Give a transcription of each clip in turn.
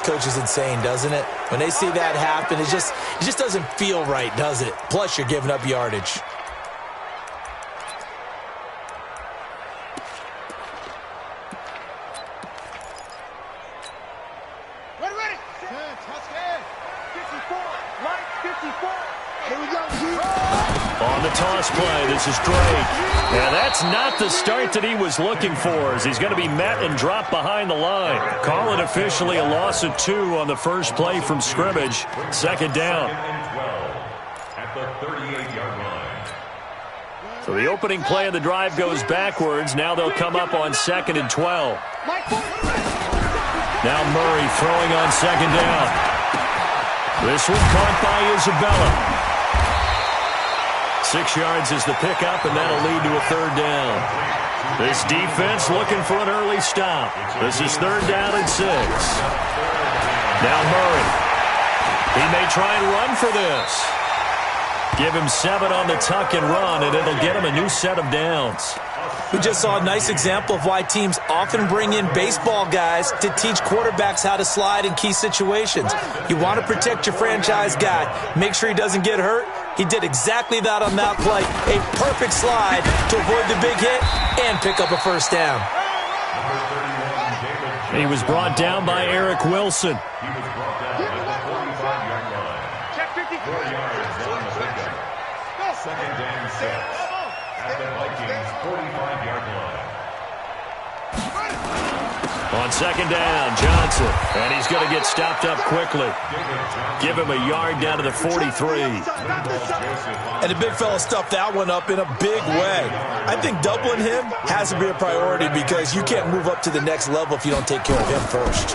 Coach is insane, doesn't it? When they see that happen, it just doesn't feel right, does it? Plus, you're giving up yardage. Ready. 54. Right, 54. Here we go. On the toss play, this is Drake. Yeah, that's not the start that he was looking for, as he's going to be met and dropped behind the line. Call it officially a loss of 2 on the first play from scrimmage. Second down. At the 38-yard line. So the opening play of the drive goes backwards. Now they'll come up on 2nd and 12. Now Murray throwing on 2nd down. This one caught by Isabella. 6 yards is the pickup, and that'll lead to a 3rd down. This defense looking for an early stop. This is 3rd down and 6. Now Murray. He may try and run for this. Give him 7 on the tuck and run, and it'll get him a new set of downs. We just saw a nice example of why teams often bring in baseball guys to teach quarterbacks how to slide in key situations. You want to protect your franchise guy. Make sure he doesn't get hurt. He did exactly that on that play. A perfect slide to avoid the big hit and pick up a 1st down. He was brought down by Eric Wilson. He was brought down at the 45-yard line. Check 50. 4 yards on the pickup. 2nd and 6 at the Vikings' 45-yard line. On 2nd down, Johnson. And he's going to get stopped up quickly. Give him a yard down to the 43. And the big fella stuffed that one up in a big way. I think doubling him has to be a priority because you can't move up to the next level if you don't take care of him first.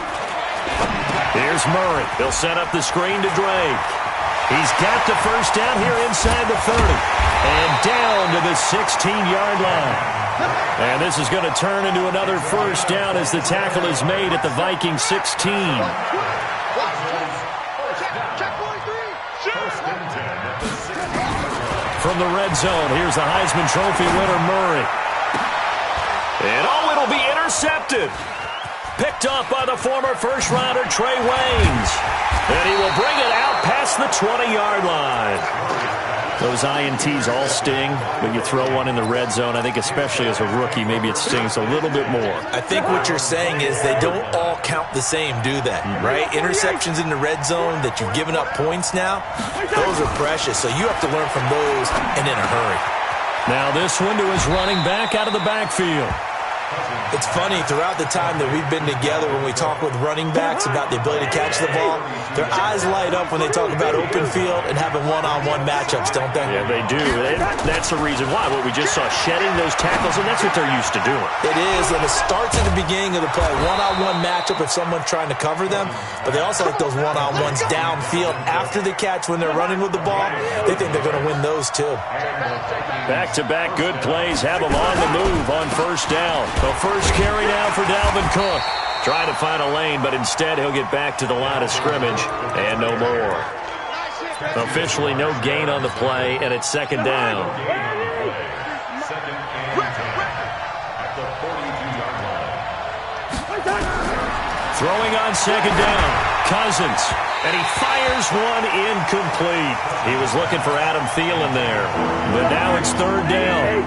Here's Murray. He'll set up the screen to Drake. He's got the 1st down here inside the 30. And down to the 16-yard line. And this is going to turn into another 1st down as the tackle is made at the Viking 16. From the red zone, here's the Heisman Trophy winner, Murray. And it'll be intercepted. Picked off by the former first-rounder Trey Waynes. And he will bring it out past the 20-yard line. Those INTs all sting, but you throw one in the red zone, I think especially as a rookie, maybe it stings a little bit more. I think what you're saying is they don't all count the same, do they? Right? Interceptions in the red zone that you've given up points now, those are precious. So you have to learn from those and in a hurry. Now this one to his running back out of the backfield. It's funny, throughout the time that we've been together, when we talk with running backs about the ability to catch the ball, their eyes light up when they talk about open field and having one-on-one matchups, don't they? Yeah, they do. That's the reason why. What we just saw, shedding those tackles, and that's what they're used to doing. It is, and it starts at the beginning of the play. One-on-one matchup if someone's trying to cover them, but they also like those one-on-ones downfield after the catch when they're running with the ball. They think they're going to win those, too. Back-to-back good plays have them on the move on 1st down. The first carry now for Dalvin Cook. Trying to find a lane, but instead he'll get back to the line of scrimmage and no more. Officially no gain on the play, and it's 2nd down. 2nd and 10 at the 42-yard line. Throwing on 2nd down, Cousins, and he fires one incomplete. He was looking for Adam Thielen there, but now it's 3rd down.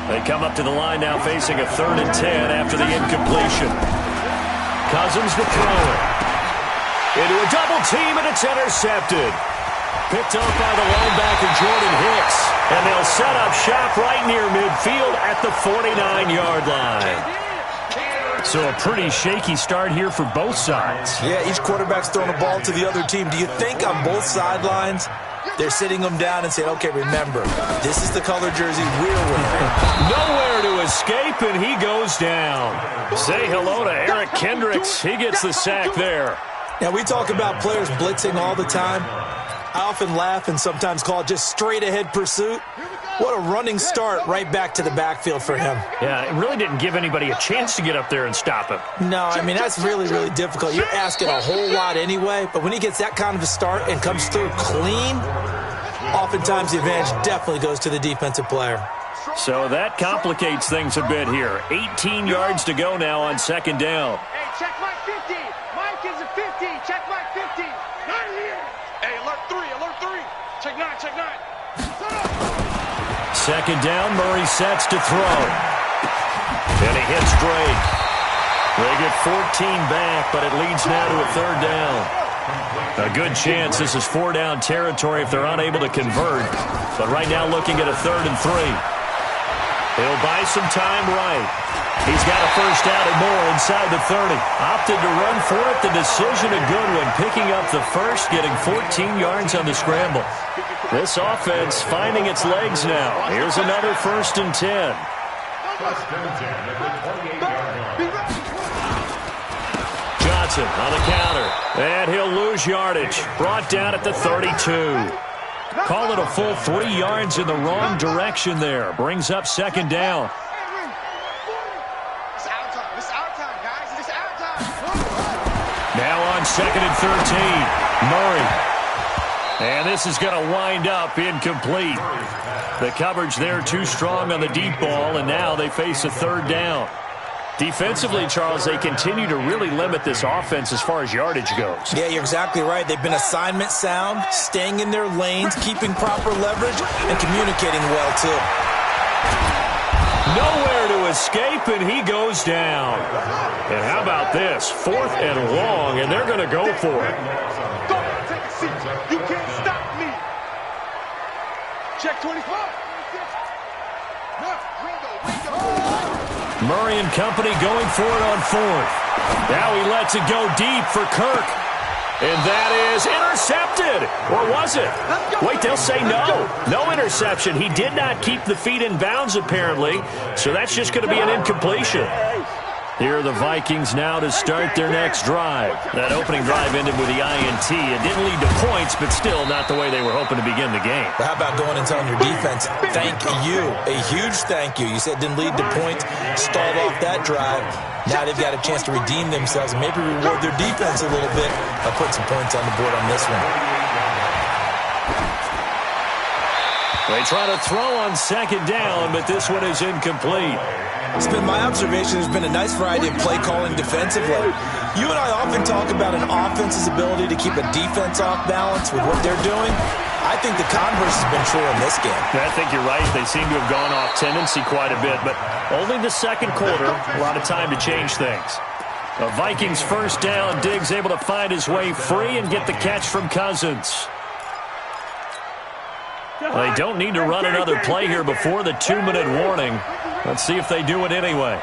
They come up to the line now facing a 3rd and 10 after the incompletion. Cousins to throw it. Into a double team, and it's intercepted. Picked up by the linebacker Jordan Hicks. And they'll set up shop right near midfield at the 49-yard line. So a pretty shaky start here for both sides. Yeah, each quarterback's throwing a ball to the other team. Do you think on both sidelines they're sitting them down and saying, okay, remember, this is the color jersey we're wearing. Nowhere to escape, and he goes down. Say hello to Eric Kendricks. He gets the sack there. Now, we talk about players blitzing all the time. I often laugh and sometimes call it just straight-ahead pursuit. What a running start right back to the backfield for him. Yeah, it really didn't give anybody a chance to get up there and stop him. No, I mean, that's really, really difficult. You're asking a whole lot anyway, but when he gets that kind of a start and comes through clean, oftentimes the advantage definitely goes to the defensive player. So that complicates things a bit here. 18 yards to go now on 2nd down. Hey, check Mike 50. Mike is a 50. 15. Check mark 15. 9 here. Hey, alert 3. Alert 3. Check 9. Check 9. Second down, Murray sets to throw. And he hits Drake. They get 14 back, but it leads now to a third down. A good chance this is 4-down territory if they're unable to convert. But right now looking at a 3rd and 3. He'll buy some time right. He's got a first down and more inside the 30. Opted to run for it. The decision a good one. Picking up the first, getting 14 yards on the scramble. This offense finding its legs now. Here's another 1st and 10. Johnson on the counter. And he'll lose yardage. Brought down at the 32. Call it a full 3 yards in the wrong direction there. Brings up 2nd down. It's our time. It's our time, guys. It's our time. Now on 2nd and 13. Murray. And this is going to wind up incomplete. The coverage there too strong on the deep ball, and now they face a 3rd down. Defensively, Charles, they continue to really limit this offense as far as yardage goes. Yeah, you're exactly right. They've been assignment sound, staying in their lanes, keeping proper leverage, and communicating well, too. Nowhere to escape, and he goes down. And how about this? 4th and long, and they're going to go for it. Go, take a seat. You can't stop me. Check 24. Murray and company going for it on 4th. Now he lets it go deep for Kirk. And that is intercepted. Or was it? Wait, they'll say no. No interception. He did not keep the feet in bounds, apparently. So that's just going to be an incompletion. Here are the Vikings now to start their next drive. That opening drive ended with the INT. It didn't lead to points, but still not the way they were hoping to begin the game. But how about going and telling your defense, thank you, a huge thank you. You said it didn't lead to points, stalled off that drive. Now they've got a chance to redeem themselves and maybe reward their defense a little bit by putting some points on the board on this one. They try to throw on 2nd down, but this one is incomplete. It's been my observation there's been a nice variety of play calling defensively. You and I often talk about an offense's ability to keep a defense off balance with what they're doing. I think the converse has been true in this game. I think you're right. They seem to have gone off tendency quite a bit, but only the 2nd quarter, a lot of time to change things. The Vikings 1st down. Diggs able to find his way free and get the catch from Cousins. They don't need to run another play here before the 2-minute warning. Let's see if they do it anyway.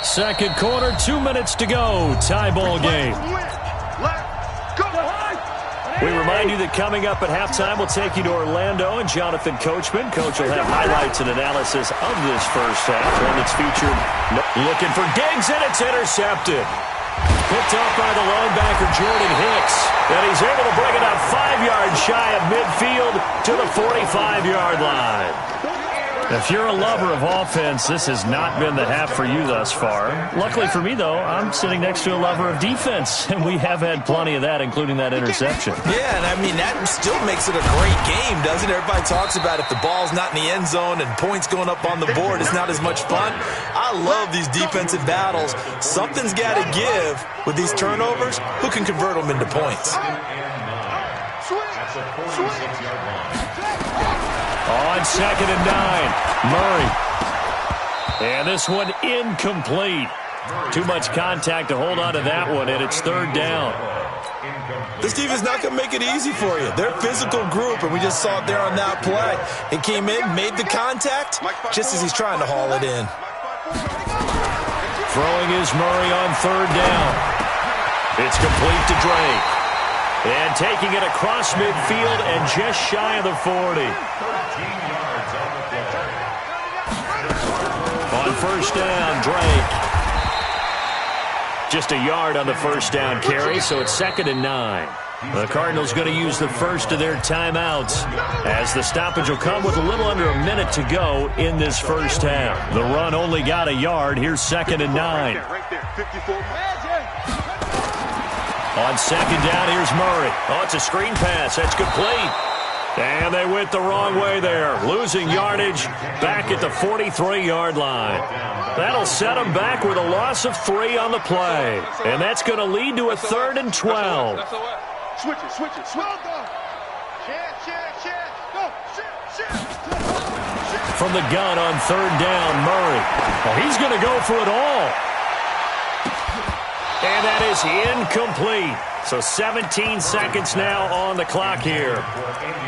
Second quarter, 2 minutes to go. Tie ball game. We remind you that coming up at halftime, we'll take you to Orlando and Jonathan Coachman. Coach will have highlights and analysis of this first half. One that's featured looking for Diggs, and it's intercepted. Picked off by the linebacker, Jordan Hicks. And he's able to bring it up 5 yards shy of midfield to the 45-yard line. If you're a lover of offense, this has not been the half for you thus far. Luckily for me, though, I'm sitting next to a lover of defense, and we have had plenty of that, including that interception. Yeah, and I mean, that still makes it a great game, doesn't it? Everybody talks about if the ball's not in the end zone and points going up on the board, it's not as much fun. I love these defensive battles. Something's got to give with these turnovers. Who can convert them into points? That's a 46-yard line. On 2nd and 9, Murray. And this one incomplete. Too much contact to hold on to that one, and it's 3rd down. This defense is not going to make it easy for you. They're a physical group, and we just saw it there on that play. It came in, made the contact, just as he's trying to haul it in. Throwing is Murray on 3rd down. It's complete to Drake. And taking it across midfield and just shy of the 40. On 1st down, Drake. Just a yard on the 1st down carry, so it's 2nd and 9. The Cardinals going to use the first of their timeouts as the stoppage will come with a little under a minute to go in this first half. The run only got a yard. Here's 2nd and 9. On 2nd down, here's Murray. Oh, it's a screen pass. That's complete. And they went the wrong way there, losing yardage back at the 43-yard line. That'll set them back with a loss of 3 on the play. And that's going to lead to a 3rd and 12. Switch it, switch it, switch it. Share. Go, share. From the gun on 3rd down, Murray. Well, he's going to go for it all. And that is incomplete. So 17 seconds now on the clock here.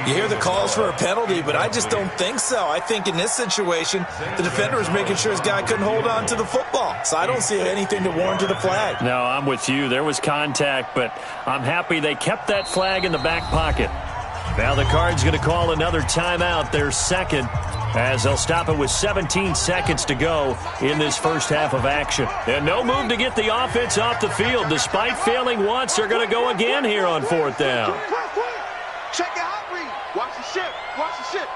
You hear the calls for a penalty, but I just don't think so. I think in this situation, the defender is making sure his guy couldn't hold on to the football. So I don't see anything to warrant a flag. No, I'm with you. There was contact, but I'm happy they kept that flag in the back pocket. Now the Cards going to call another timeout, their second, as they'll stop it with 17 seconds to go in this first half of action. And no move to get the offense off the field. Despite failing once, they're going to go again here on 4th down. Check your hot read. Watch the ship.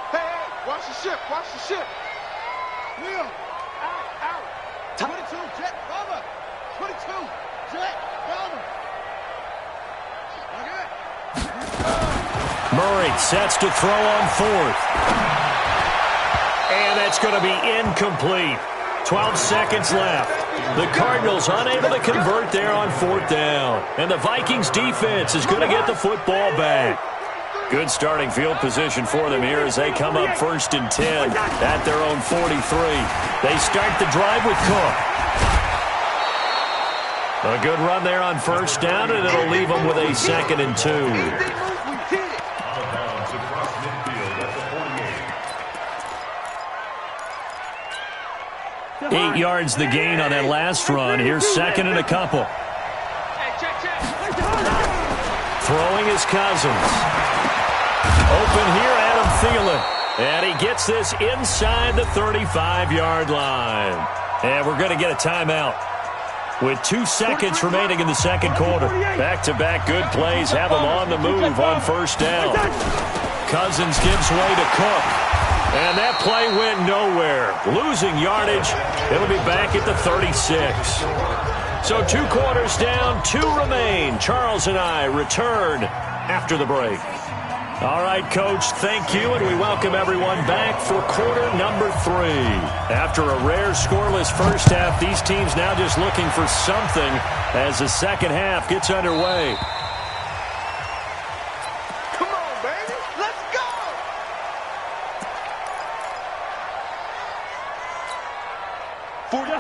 Hey, watch the ship. Will, out. 22, jet, cover. 22, jet, cover. Murray sets to throw on 4th. And that's going to be incomplete. 12 seconds left. The Cardinals unable to convert there on 4th down. And the Vikings defense is going to get the football back. Good starting field position for them here as they come up 1st and 10 at their own 43. They start the drive with Cook. A good run there on 1st down, and it'll leave them with a 2nd and 2. 8 yards the gain on that last run. Here's 2nd and a couple. Throwing is Cousins. Open here, Adam Thielen. And he gets this inside the 35-yard line. And we're going to get a timeout with 2 seconds remaining in the second quarter. Back-to-back good plays have them on the move on 1st down. Cousins gives way to Cook. And that play went nowhere. Losing yardage. It'll be back at the 36. So 2 quarters down, 2 remain. Charles and I return after the break. All right, Coach, thank you, and we welcome everyone back for quarter number 3. After a rare scoreless first half, these teams now just looking for something as the second half gets underway. Come on, baby. Let's go.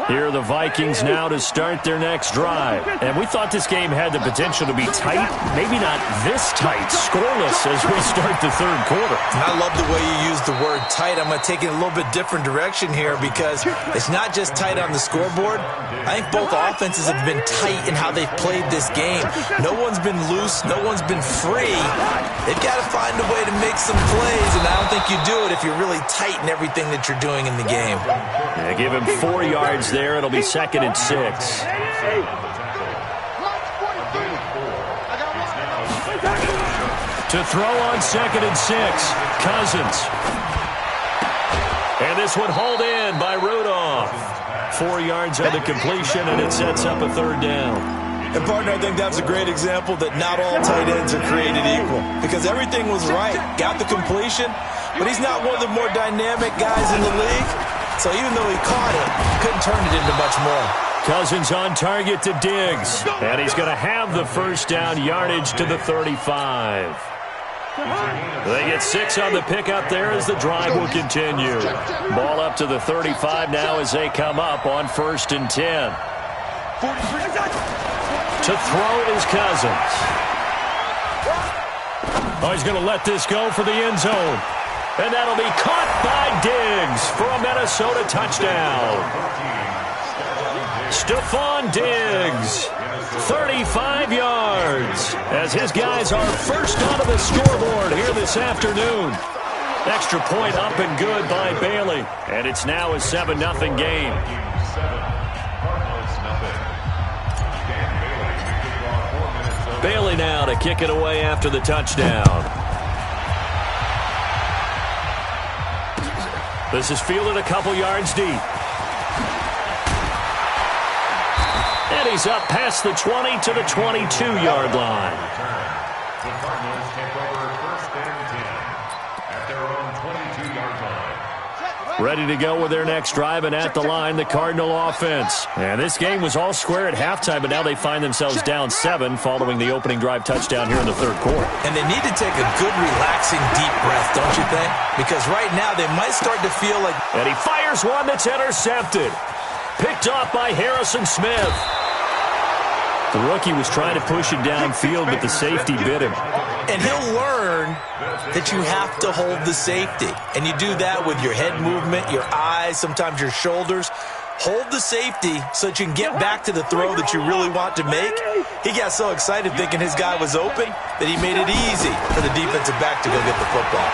Here are the Vikings now to start their next drive. And we thought this game had the potential to be tight. Maybe not this tight, scoreless as we start the third quarter. And I love the way you use the word tight. I'm going to take it a little bit different direction here because it's not just tight on the scoreboard. I think both offenses have been tight in how they've played this game. No one's been loose. No one's been free. They've got to find a way to make some plays, and I don't think you do it if you're really tight in everything that you're doing in the game. Yeah, give him 4 yards there. It'll be 2nd and 6. To throw on 2nd and 6, Cousins. And this one hauled in by Rudolph. 4 yards on the completion, and it sets up a 3rd down. And, partner, I think that was a great example that not all tight ends are created equal because everything was right. Got the completion, but he's not one of the more dynamic guys in the league. So even though he caught it, couldn't turn it into much more. Cousins on target to Diggs. And he's going to have the first down, yardage to the 35. They get 6 on the pickup there as the drive will continue. Ball up to the 35 now as they come up on 1st and 10. To throw is Cousins. Oh, he's going to let this go for the end zone. And that'll be caught by Diggs for a Minnesota touchdown. Stephon Diggs, 35 yards, as his guys are first onto the scoreboard here this afternoon. Extra point up and good by Bailey. And it's now a 7-0 game. Bailey now to kick it away after the touchdown. This is fielded a couple yards deep. And he's up past the 20 to the 22-yard line. Ready to go with their next drive, and at the line, the Cardinal offense. And this game was all square at halftime, but now they find themselves down 7 following the opening drive touchdown here in the third quarter. And they need to take a good, relaxing, deep breath, don't you think? Because right now they might start to feel like... And he fires one that's intercepted. Picked off by Harrison Smith. The rookie was trying to push it downfield, but the safety bit him. And he'll learn that you have to hold the safety. And you do that with your head movement, your eyes, sometimes your shoulders. Hold the safety so that you can get back to the throw that you really want to make. He got so excited thinking his guy was open that he made it easy for the defensive back to go get the football.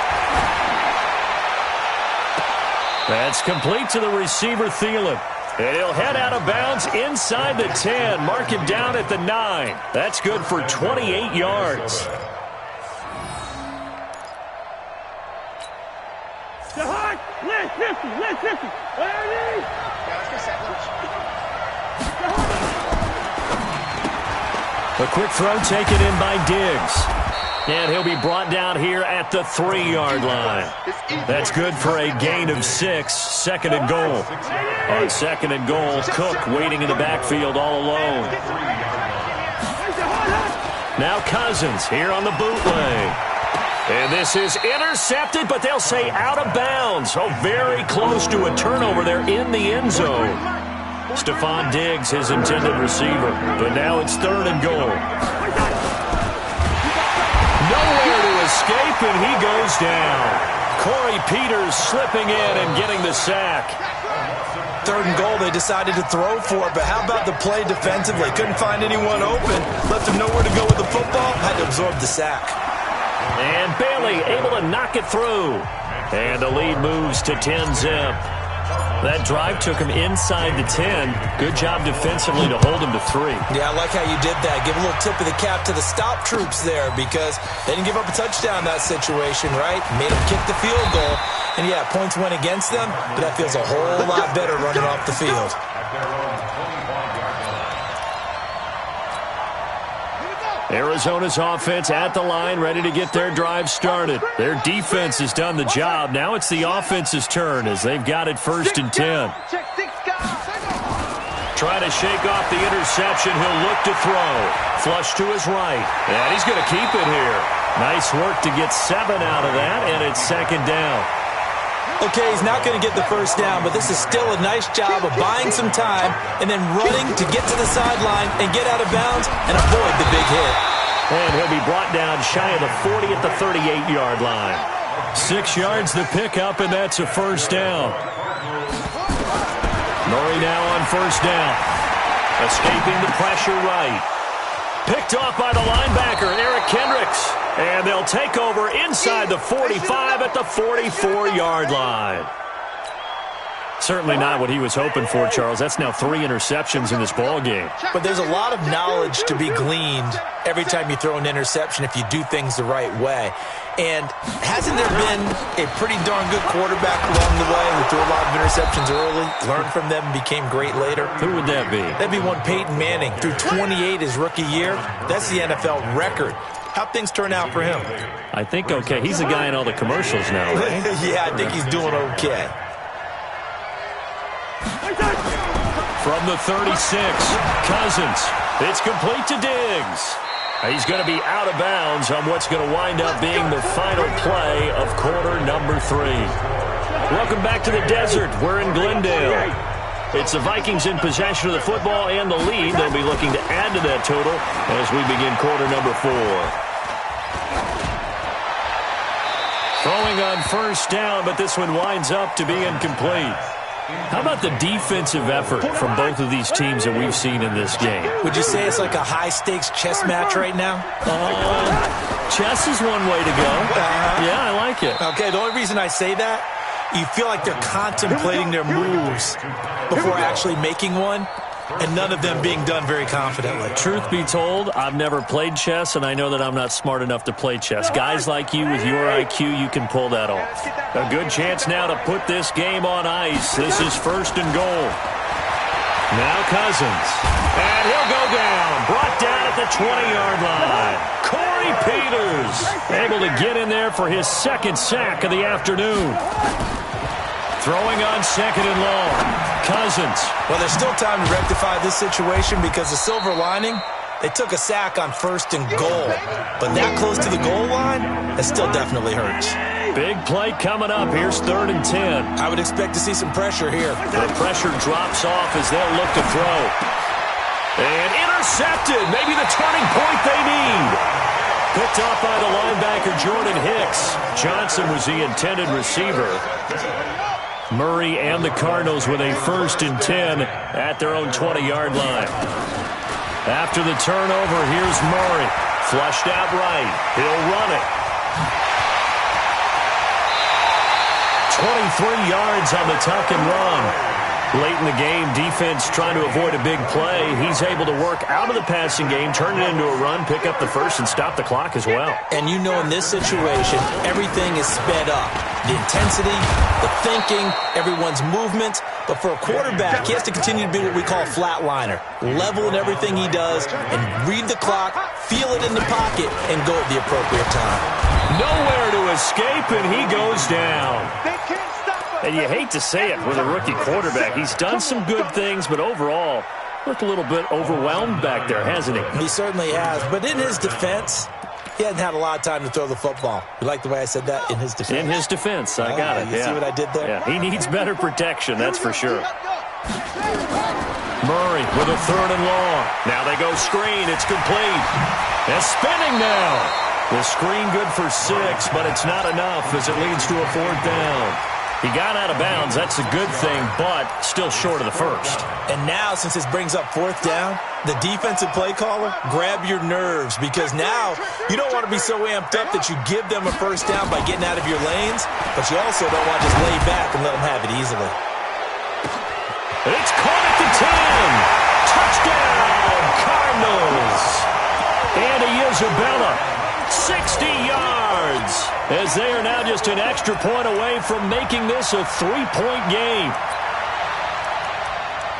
That's complete to the receiver, Thielen. And he'll head out of bounds inside the 10. Mark him down at the 9. That's good for 28 yards. A quick throw taken in by Diggs. And he'll be brought down here at the 3-yard line. That's good for a gain of 6, second and goal. On second and goal, Cook waiting in the backfield all alone. Now Cousins here on the bootleg. And this is intercepted, but they'll say out of bounds. Oh, very close to a turnover there in the end zone. Stephon Diggs, his intended receiver. But now it's third and goal. Nowhere to escape, and he goes down. Corey Peters slipping in and getting the sack. Third and goal, they decided to throw for it, but how about the play defensively? Couldn't find anyone open, left him nowhere to go with the football, had to absorb the sack. And Bailey able to knock it through. And the lead moves to 10-zip. That drive took him inside the 10. Good job defensively to hold him to 3. Yeah, I like how you did that. Give a little tip of the cap to the stop troops there because they didn't give up a touchdown in that situation, right? Made them kick the field goal. And, yeah, points went against them, but that feels a whole lot better running off the field. Arizona's offense at the line, ready to get their drive started. Their defense has done the job. Now it's the offense's turn as they've got it 1st and 10. Trying to shake off the interception. He'll look to throw. Flush to his right. And he's going to keep it here. Nice work to get 7 out of that, and it's 2nd down. Okay, he's not going to get the first down, but this is still a nice job of buying some time and then running to get to the sideline and get out of bounds and avoid the big hit. And he'll be brought down shy of the 40 at the 38-yard line. 6 yards to pick up, and that's a first down. Murray now on first down. Escaping the pressure right. Picked off by the linebacker, Eric Kendricks. And they'll take over inside the 45 at the 44-yard line. Certainly not what he was hoping for, Charles. That's now 3 interceptions in this ball game. But there's a lot of knowledge to be gleaned every time you throw an interception if you do things the right way. And hasn't there been a pretty darn good quarterback along the way who threw a lot of interceptions early, learned from them, and became great later? Who would that be? That'd be one Peyton Manning. Threw 28 his rookie year. That's the NFL record. How'd things turn out for him? I think okay. He's the guy in all the commercials now, right? Yeah, I think he's doing okay. From the 36, Cousins. It's complete to Diggs. He's going to be out of bounds on what's going to wind up being the final play of quarter number 3. Welcome back to the desert. We're in Glendale. It's the Vikings in possession of the football and the lead. They'll be looking to add to that total as we begin quarter number 4. Throwing on first down, but this one winds up to be incomplete. How about the defensive effort from both of these teams that we've seen in this game? Would you say it's like a high-stakes chess match right now? Chess is one way to go. Yeah, I like it. Okay, the only reason I say that, you feel like they're contemplating their moves before actually making one, and none of them being done very confidently. Truth be told, I've never played chess, and I know that I'm not smart enough to play chess. Guys like you with your IQ, you can pull that off. A good chance now to put this game on ice. This is 1st and goal. Now Cousins. And he'll go down. Brought down at the 20-yard line. Corey Peters able to get in there for his 2nd sack of the afternoon. Throwing on second and long. Cousins. Well, there's still time to rectify this situation because the silver lining, they took a sack on 1st and goal. But that close to the goal line, that still definitely hurts. Big play coming up. Here's 3rd and 10. I would expect to see some pressure here. The pressure drops off as they'll look to throw. And intercepted. Maybe the turning point they need. Picked off by the linebacker, Jordan Hicks. Johnson was the intended receiver. Murray and the Cardinals with a 1st and 10 at their own 20-yard line. After the turnover, here's Murray. Flushed out right. He'll run it. 23 yards on the tuck and run. Late in the game, defense trying to avoid a big play. He's able to work out of the passing game, turn it into a run, pick up the first, and stop the clock as well. And you know in this situation, everything is sped up. The intensity, the thinking, everyone's movement. But for a quarterback, he has to continue to be what we call a flatliner. Level in everything he does and read the clock, feel it in the pocket, and go at the appropriate time. Nowhere to escape, and he goes down. And you hate to say it with a rookie quarterback. He's done some good things, but overall, looked a little bit overwhelmed back there, hasn't he? He certainly has. But in his defense, he hasn't had a lot of time to throw the football. You like the way I said that? In his defense. In his defense. I got it. You see what I did there? Yeah, he needs better protection, that's for sure. Murray with a 3rd and long. Now they go screen. It's complete. And spinning now. The screen good for 6, but it's not enough as it leads to a 4th down. He got out of bounds. That's a good thing, but still short of the first. And now, since this brings up 4th down, the defensive play caller, grab your nerves because now you don't want to be so amped up that you give them a 1st down by getting out of your lanes, but you also don't want to just lay back and let them have it easily. It's caught at the 10. Touchdown, Cardinals. And Isabella, 60 yards. As they are now just an extra point away from making this a 3-point game.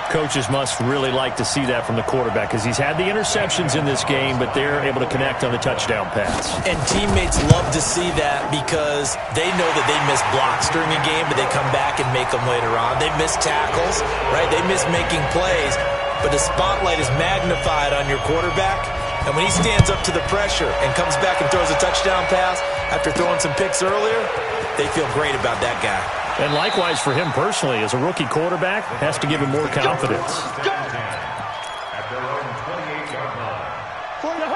Coaches must really like to see that from the quarterback because he's had the interceptions in this game, but they're able to connect on the touchdown pass. And teammates love to see that because they know that they miss blocks during a game, but they come back and make them later on. They miss tackles, right? They miss making plays, but the spotlight is magnified on your quarterback. And when he stands up to the pressure and comes back and throws a touchdown pass after throwing some picks earlier, they feel great about that guy. And likewise for him personally, as a rookie quarterback, has to give him more confidence.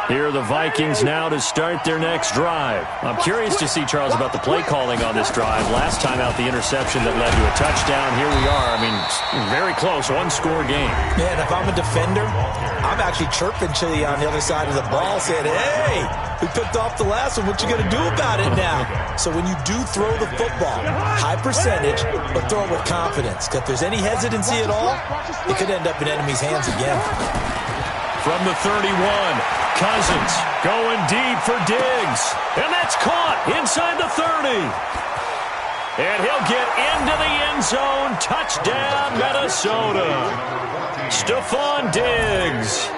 Here are the Vikings now to start their next drive. I'm curious to see, Charles, about the play calling on this drive. Last time out, the interception that led to a touchdown. Here we are. I mean, very close, one-score game. Yeah, and if I'm a defender, I'm actually chirping to you on the other side of the ball saying, hey, we picked off the last one. What you going to do about it now? So when you do throw the football, high percentage, but throw it with confidence. Because if there's any hesitancy at all, it could end up in enemy's hands again. From the 31, Cousins going deep for Diggs. And that's caught inside the 30. And he'll get into the end zone. Touchdown, Minnesota. Stephon Diggs.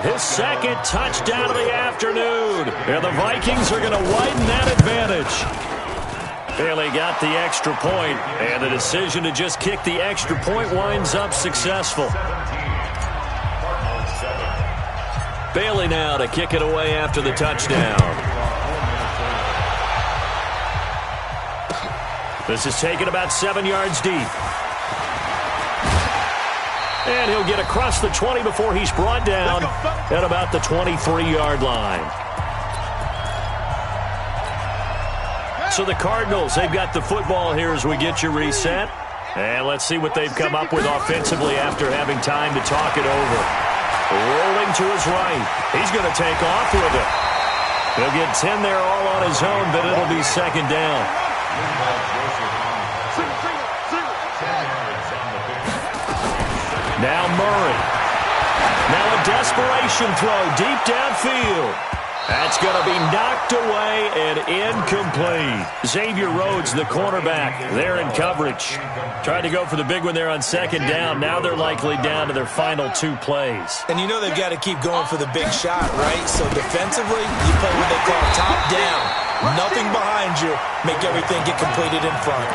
His 2nd touchdown of the afternoon. And the Vikings are going to widen that advantage. Bailey got the extra point, and the decision to just kick the extra point winds up successful. Bailey now to kick it away after the touchdown. This is taken about 7 yards deep. And he'll get across the 20 before he's brought down at about the 23-yard line. So the Cardinals, they've got the football here as we get you reset. And let's see what they've come up with offensively after having time to talk it over. Rolling to his right. He's going to take off with it. He'll get 10 there all on his own, but it'll be 2nd down. Now Murray. Now a desperation throw deep downfield. That's going to be knocked away and incomplete. Xavier Rhodes, the cornerback, there in coverage. Tried to go for the big one there on 2nd down. Now they're likely down to their final 2 plays. And you know they've got to keep going for the big shot, right? So defensively, you play what they call top down. Nothing behind you. Make everything get completed in front.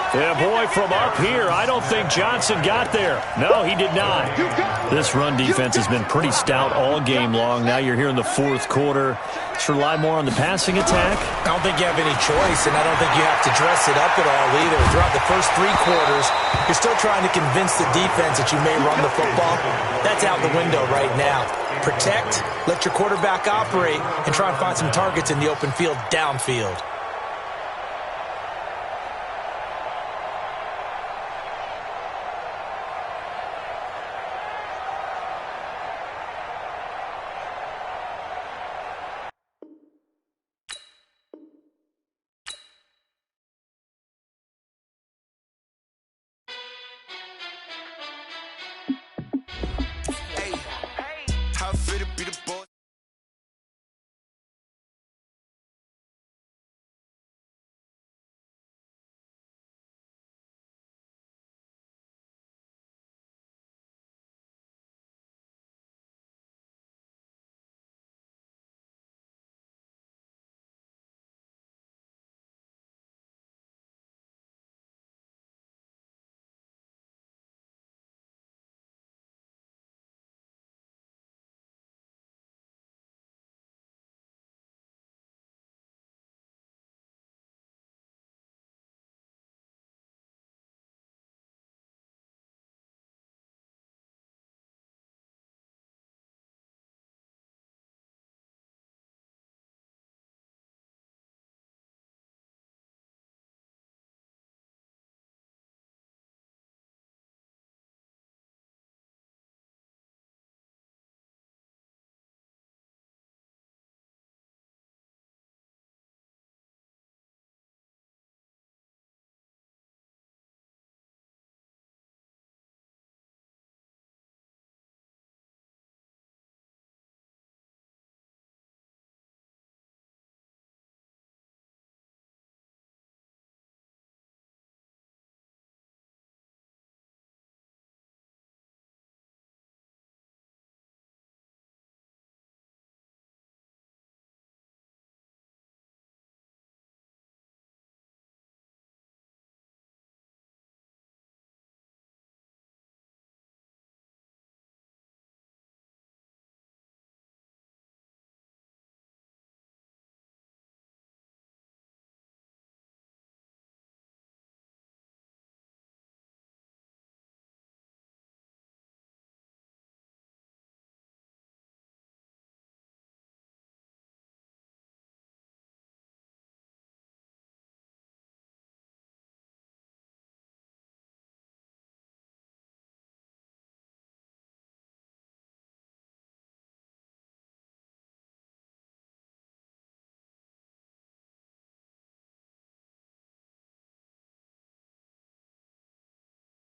Yeah, boy, from up here, I don't think Johnson got there. No, he did not. This run defense has been pretty stout all game long. Now you're here in the fourth quarter. Just rely more on the passing attack. I don't think you have any choice, and I don't think you have to dress it up at all either. Throughout the first 3 quarters, you're still trying to convince the defense that you may run the football. That's out the window right now. Protect, let your quarterback operate, and try and find some targets in the open field downfield. How fit to be the boy?